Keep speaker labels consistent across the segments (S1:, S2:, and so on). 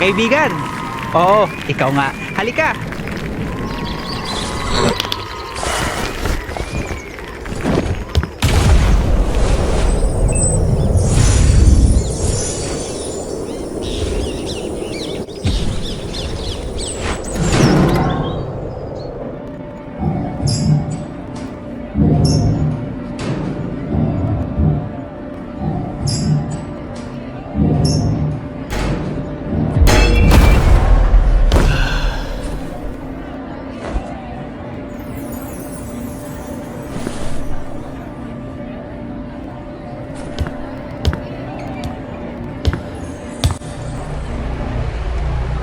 S1: Kaibigan! Oo, ikaw nga. Halika!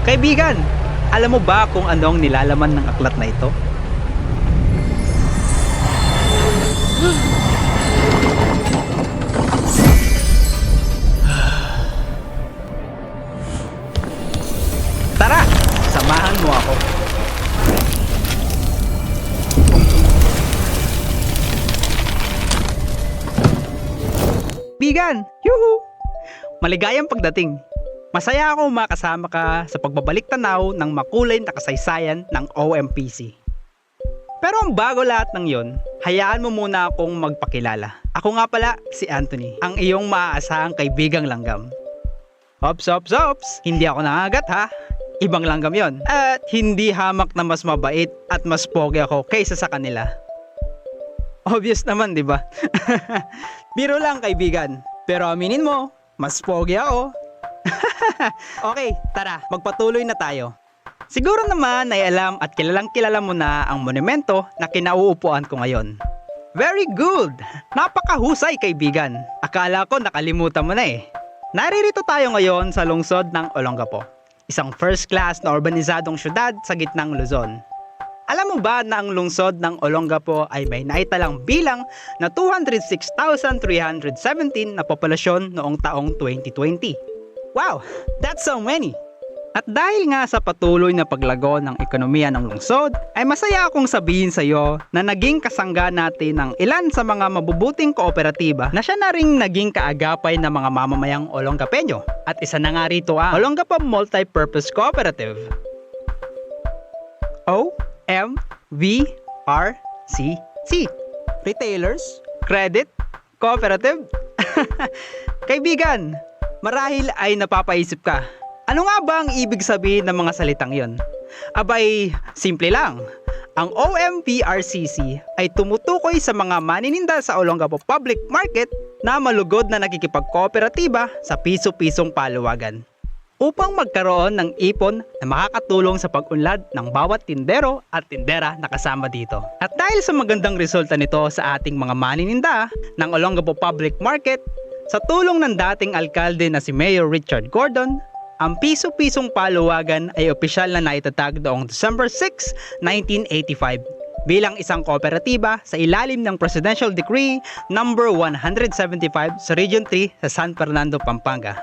S1: Kaibigan, alam mo ba kung ano ang nilalaman ng aklat na ito? Tara, samahan mo ako. Kaibigan, yuhu! Maligayang pagdating. Masaya ako makasama ka sa pagbabalik tanaw ng makulay na kasaysayan ng OMPC. Pero ang bago lahat ng yon, hayaan mo muna akong magpakilala. Ako nga pala si Anthony, ang iyong maaasahang kaibigang langgam. Ops! Hindi ako nangagat ha. Ibang langgam yon. At hindi hamak na mas mabait at mas pogi ako kaysa sa kanila. Obvious naman, di ba? Biro lang kaibigan. Pero aminin mo, mas pogi ako. Okay, tara, magpatuloy na tayo. Siguro naman ay alam at kilalang kilala mo na ang monumento na kinauupuan ko ngayon. Very good! Napakahusay kaibigan. Akala ko nakalimutan mo na eh. Naririto tayo ngayon sa lungsod ng Olongapo, isang first class na urbanisadong syudad sa gitnang Luzon. Alam mo ba na ang lungsod ng Olongapo ay may naitalang bilang na 206,317 na populasyon noong taong 2020? Wow, that's so many! At dahil nga sa patuloy na paglago ng ekonomiya ng lungsod, ay masaya akong sabihin sa iyo na naging kasangga natin ng ilan sa mga mabubuting kooperatiba na siya na ring naging kaagapay ng mga mamamayang Olongapeño. At isa na nga rito ang Olongapo Multipurpose Cooperative. OMVRCC. Retailers, Credit, Cooperative. Kaibigan, marahil ay napapaisip ka, ano nga ba ang ibig sabihin ng mga salitang yon? Abay, simple lang. Ang OMPRCC ay tumutukoy sa mga manininda sa Olongapo Public Market na malugod na nakikipagkooperatiba sa piso-pisong paluwagan upang magkaroon ng ipon na makakatulong sa pag-unlad ng bawat tindero at tindera na kasama dito. At dahil sa magandang resulta nito sa ating mga manininda ng Olongapo Public Market, sa tulong ng dating alkalde na si Mayor Richard Gordon, ang piso-pisong paluwagan ay opisyal na naitatag noong December 6, 1985 bilang isang kooperatiba sa ilalim ng Presidential Decree number 175 sa Region 3 sa San Fernando, Pampanga.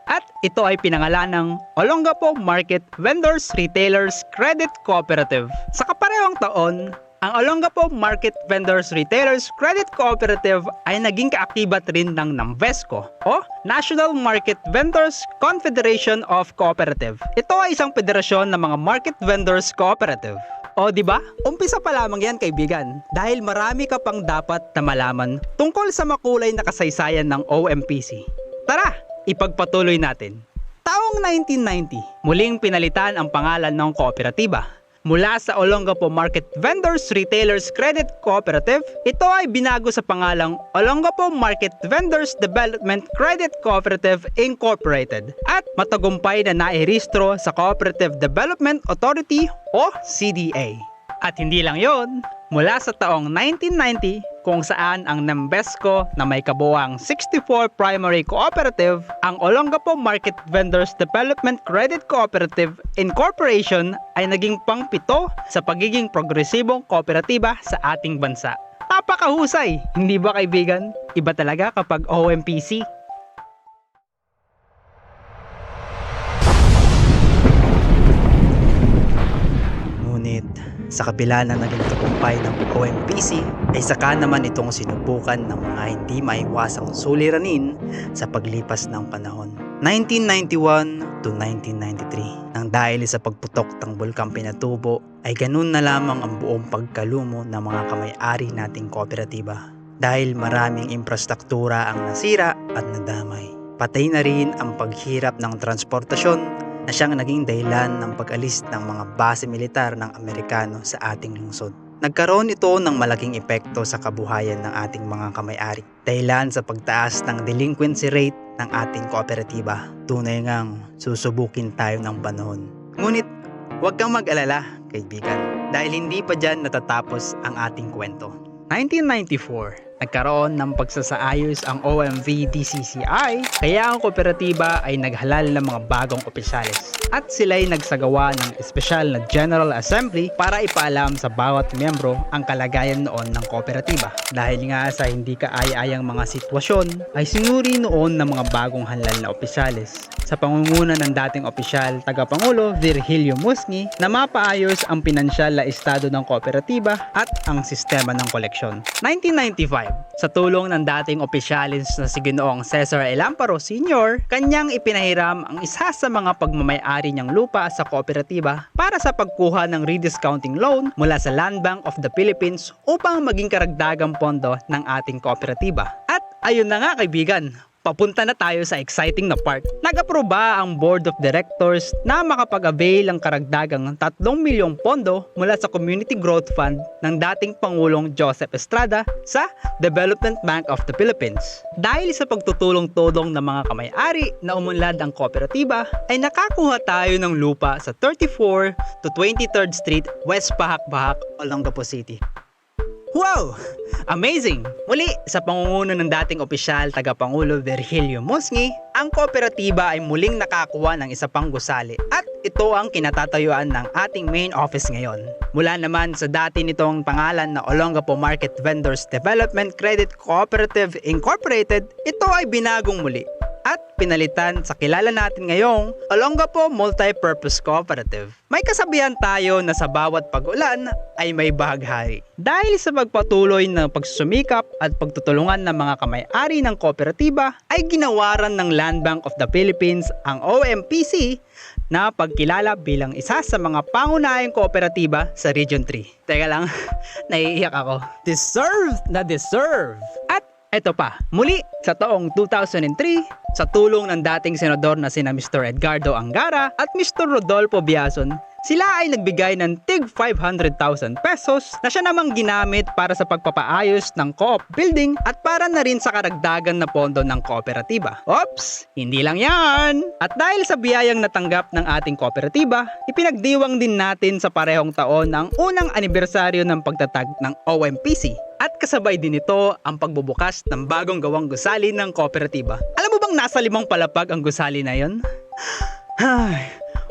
S1: At ito ay pinangalan ng Olongapo Market Vendors Retailers Credit Cooperative. Sa kaparehong taon, ang Olongapo Market Vendors Retailers Credit Cooperative ay naging kaakibat rin ng NAMVESCO o National Market Vendors Confederation of Cooperative. Ito ay isang federasyon ng mga market vendors cooperative. O di ba? Umpisa pa lamang yan kaibigan, dahil marami ka pang dapat na malaman tungkol sa makulay na kasaysayan ng OMPC. Tara, ipagpatuloy natin. Taong 1990, muling pinalitan ang pangalan ng kooperatiba. Mula sa Olongapo Market Vendors Retailers Credit Cooperative, ito ay binago sa pangalang Olongapo Market Vendors Development Credit Cooperative Incorporated at matagumpay na nairehistro sa Cooperative Development Authority o CDA. At hindi lang yon, mula sa taong 1990 kung saan ang NAMVESCO na may kabuuang 64 primary cooperative, ang Olongapo Market Vendors Development Credit Cooperative Incorporation ay naging pang-pito sa pagiging progresibong kooperatiba sa ating bansa. Napakahusay, hindi ba kaibigan? Iba talaga kapag OMPC. Ngunit sa kabila na naging tagumpay ng OMPC ay saka naman itong sinubukan ng mga hindi maiwasang suliranin sa paglipas ng panahon. 1991 to 1993, nang dahil sa pagputok ng Bulkang Pinatubo ay ganun na lamang ang buong pagkalumo ng mga kamay-ari nating kooperatiba. Dahil maraming infrastruktura ang nasira at nadamay. Patay na rin ang paghirap ng transportasyon na siyang naging dahilan ng pag-alis ng mga base militar ng Amerikano sa ating lungsod. Nagkaroon ito ng malaking epekto sa kabuhayan ng ating mga kamay-ari. Dahilan sa pagtaas ng delinquency rate ng ating kooperatiba. Tunay ngang susubukin tayo ng panahon. Ngunit, huwag kang mag-alala, kaibigan, dahil hindi pa dyan natatapos ang ating kwento. 1994, nagkaroon ng pagsasaayos ang OMV-DCCI kaya ang kooperatiba ay naghalal ng mga bagong opisyales at sila'y nagsagawa ng espesyal na General Assembly para ipaalam sa bawat miyembro ang kalagayan noon ng kooperatiba. Dahil nga sa hindi kaaya-ayang mga sitwasyon ay sinuri noon ng mga bagong halal na opisyales sa pangunguna ng dating opisyal tagapangulo Virgilio Musni na mapaayos ang pinansyal na estado ng kooperatiba at ang sistema ng koleksyon. 1995, sa tulong ng dating opisyalis na si Ginoong Cesar Elamparo Sr., kanyang ipinahiram ang isa sa mga pagmamayari niyang lupa sa kooperatiba para sa pagkuha ng rediscounting loan mula sa Land Bank of the Philippines upang maging karagdagang pondo ng ating kooperatiba. At ayun na nga kaibigan, papunta na tayo sa exciting na part. Nag-aproba ang Board of Directors na makapag-avail ang karagdagang 3 milyong pondo mula sa Community Growth Fund ng dating Pangulong Joseph Estrada sa Development Bank of the Philippines. Dahil sa pagtutulong-tulong ng mga kamay-ari na umunlad ang kooperatiba, ay nakakuha tayo ng lupa sa 34 to 23rd Street, West Bahak-Bahak, Olongapo City. Wow! Amazing! Muli, sa pangunguna ng dating opisyal tagapangulo Virgilio Musni, ang kooperatiba ay muling nakakuha ng isa pang gusali at ito ang kinatatayuan ng ating main office ngayon. Mula naman sa dati nitong pangalan na Olongapo Market Vendors Development Credit Cooperative Incorporated, ito ay binagong muli at pinalitan sa kilala natin ngayong Olongapo Multi-Purpose Cooperative. May kasabihan tayo na sa bawat pag-ulan ay may bahaghari. Dahil sa pagpatuloy ng pagsusumikap at pagtutulungan ng mga kamay-ari ng kooperatiba ay ginawaran ng Land Bank of the Philippines ang OMPC na pagkilala bilang isa sa mga pangunahing kooperatiba sa Region 3. Teka lang, naiiyak ako. Deserve na deserve! At eto pa, muli sa taong 2003, sa tulong ng dating senador na sina Mr. Edgardo Angara at Mr. Rodolfo Biazon, sila ay nagbigay ng tig 500,000 pesos na siya namang ginamit para sa pagpapaayos ng co-op building at para na rin sa karagdagan na pondo ng kooperatiba. Oops! Hindi lang yan! At dahil sa biyayang natanggap ng ating kooperatiba, ipinagdiwang din natin sa parehong taon ang unang anibersaryo ng pagtatag ng OMPC. At kasabay din ito ang pagbubukas ng bagong gawang gusali ng kooperatiba. Alam mo bang nasa 5 palapag ang gusali na yon?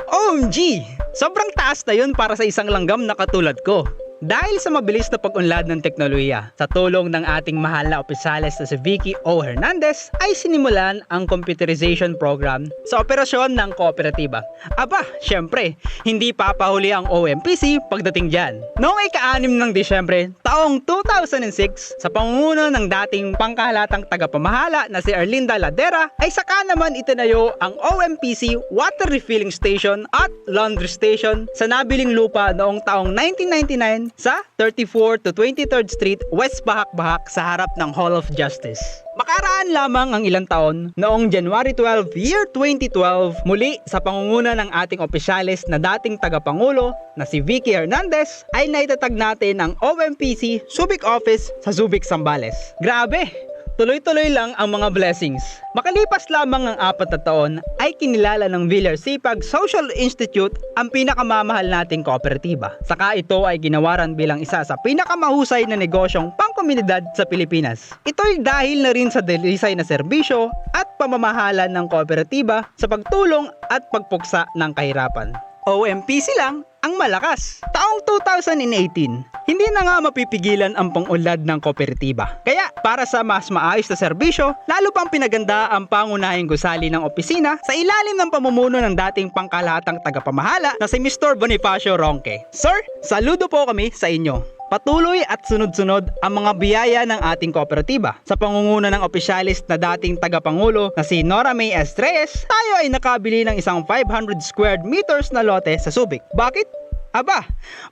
S1: OMG! Sobrang taas na yun para sa isang langgam na katulad ko. Dahil sa mabilis na pag-unlad ng teknolohiya, sa tulong ng ating mahal na opisyales na si Vicky O. Hernandez, ay sinimulan ang computerization program sa operasyon ng kooperatiba. Aba, syempre, hindi papahuli ang OMPC pagdating dyan. Noong ika-6 ng Disyembre, taong 2006, sa pangunguna ng dating pangkahalatang tagapamahala na si Erlinda Ladera, ay saka naman itinayo ang OMPC Water Refilling Station at Laundry Station sa nabiling lupa noong taong 1999 sa 34 to 23rd Street, West Bahak-Bahak sa harap ng Hall of Justice. Makaraan lamang ang ilang taon, noong January 12, year 2012, muli sa pangunguna ng ating opisyales na dating tagapangulo na si Vicky Hernandez, ay naitatag natin ang OMPC Subic Office sa Subic, Zambales. Grabe! Tuloy-tuloy lang ang mga blessings. Makalipas lamang ang 4 na taon ay kinilala ng Villarsipag Social Institute ang pinakamamahal nating kooperatiba. Saka ito ay ginawaran bilang isa sa pinakamahusay na negosyong pangkomunidad sa Pilipinas. Ito'y dahil na rin sa delisay na serbisyo at pamamahalan ng kooperatiba sa pagtulong at pagpuksa ng kahirapan. OMPC lang ang malakas. Taong 2018, hindi na nga mapipigilan ang pang-unlad ng kooperatiba. Kaya para sa mas maayos na serbisyo, lalo pang pinaganda ang pangunahing gusali ng opisina sa ilalim ng pamumuno ng dating pangkalahatang tagapamahala na si Mr. Bonifacio Ronque. Sir, saludo po kami sa inyo. Patuloy at sunod-sunod ang mga biyaya ng ating kooperatiba. Sa pangunguna ng opisyalis na dating tagapangulo na si Nora May Estrellas, tayo ay nakabili ng isang 500 square meters na lote sa Subic. Bakit? Aba,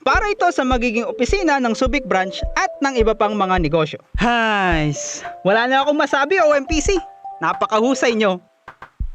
S1: para ito sa magiging opisina ng Subic branch at ng iba pang mga negosyo. Hays, wala na akong masabi OMPC. Napakahusay nyo.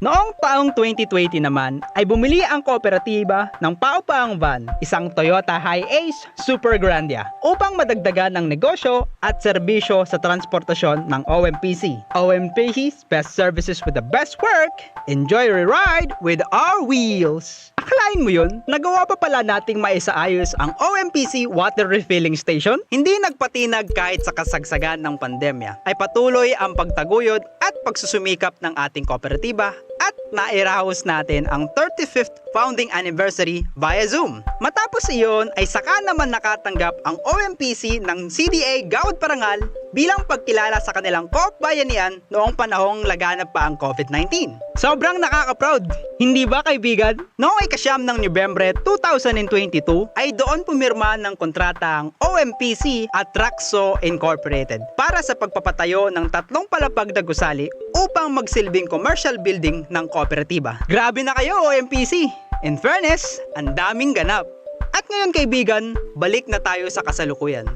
S1: Noong taong 2020 naman ay bumili ang kooperatiba ng paupaang van, isang Toyota Hi-Ace Super Grandia upang madagdagan ng negosyo at serbisyo sa transportasyon ng OMPC. OMPC's best services with the best work. Enjoy your ride with our wheels. Akalain mo yun? Nagawa pa pala nating maisaayos ang OMPC water refilling station? Hindi nagpatinag kahit sa kasagsagan ng pandemya. Ay patuloy ang pagtaguyod at pagsusumikap ng ating kooperatiba at nairaos natin ang 35th founding anniversary via Zoom. Matapos iyon ay saka naman nakatanggap ang OMPC ng CDA Gawad Parangal bilang pagkilala sa kanilang co-op bayanihan noong panahong laganap pa ang COVID-19. Sobrang nakaka-proud, hindi ba kaibigan? Noong ikasyam ng Nobyembre 2022 ay doon pumirma ng kontrata ang OMPC at Traxo Incorporated para sa pagpapatayo ng 3 palapag na gusali upang magsilbing commercial building ng kooperatiba. Grabe na kayo OMPC! In fairness, ang daming ganap. At ngayon kaibigan, balik na tayo sa kasalukuyan.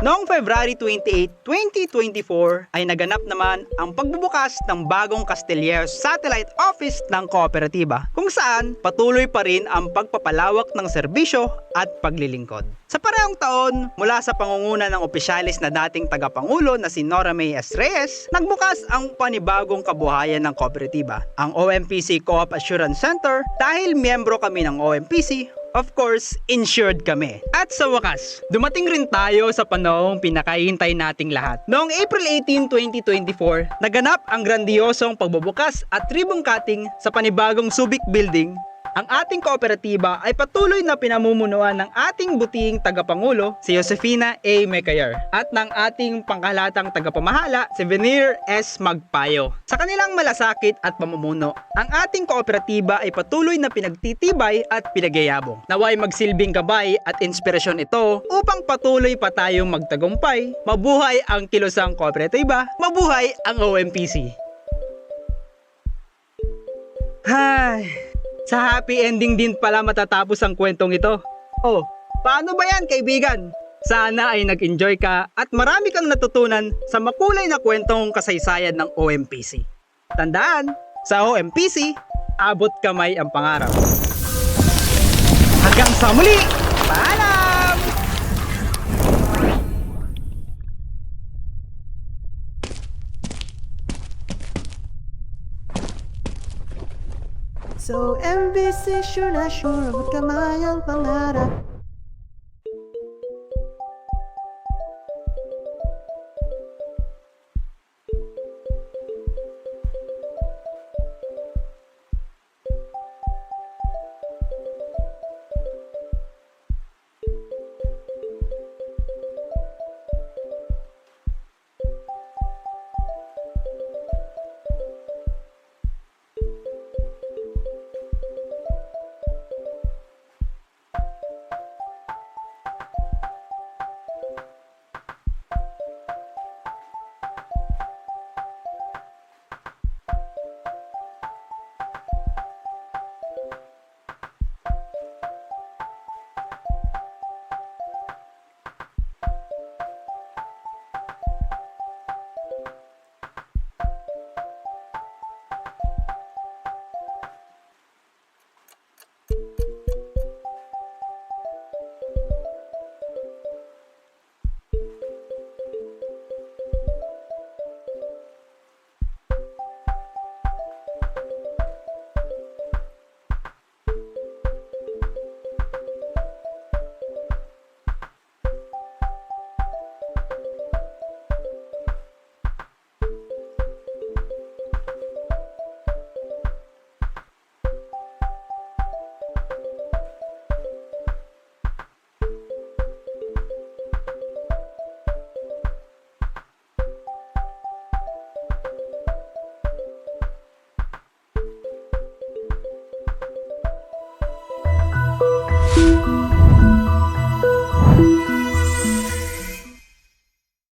S1: Noong February 28, 2024 ay naganap naman ang pagbubukas ng bagong Castilleros Satellite Office ng kooperatiba kung saan patuloy pa rin ang pagpapalawak ng serbisyo at paglilingkod. Sa parehong taon, mula sa pangunguna ng opisyalis na dating tagapangulo na si Nora May Estrellas, nagbukas ang panibagong kabuhayan ng kooperatiba, ang OMPC Co-op Assurance Center. Dahil miyembro kami ng OMPC, of course, insured kami. At sa wakas, dumating rin tayo sa panahong pinakahihintay nating lahat. Noong April 18, 2024, naganap ang grandiosong pagbubukas at ribbon cutting sa panibagong Subic Building. Ang ating kooperatiba ay patuloy na pinamumunuan ng ating butihing tagapangulo, si Josefina A. Mecayer, at ng ating pangkalatang tagapamahala, si Venir S. Magpayo. Sa kanilang malasakit at pamumuno, ang ating kooperatiba ay patuloy na pinagtitibay at pinagyayabong. Naway magsilbing gabay at inspirasyon ito upang patuloy pa tayong magtagumpay. Mabuhay ang kilusang kooperatiba, mabuhay ang OMPC. Hay, sa happy ending din pala matatapos ang kwentong ito. Oh, paano ba yan kaibigan? Sana ay nag-enjoy ka at marami kang natutunan sa makulay na kwentong kasaysayan ng OMPC. Tandaan, sa OMPC, abot kamay ang pangarap. Hanggang sa muli, paalam!
S2: So MBC sure na sure, abot kamay ang pangarap.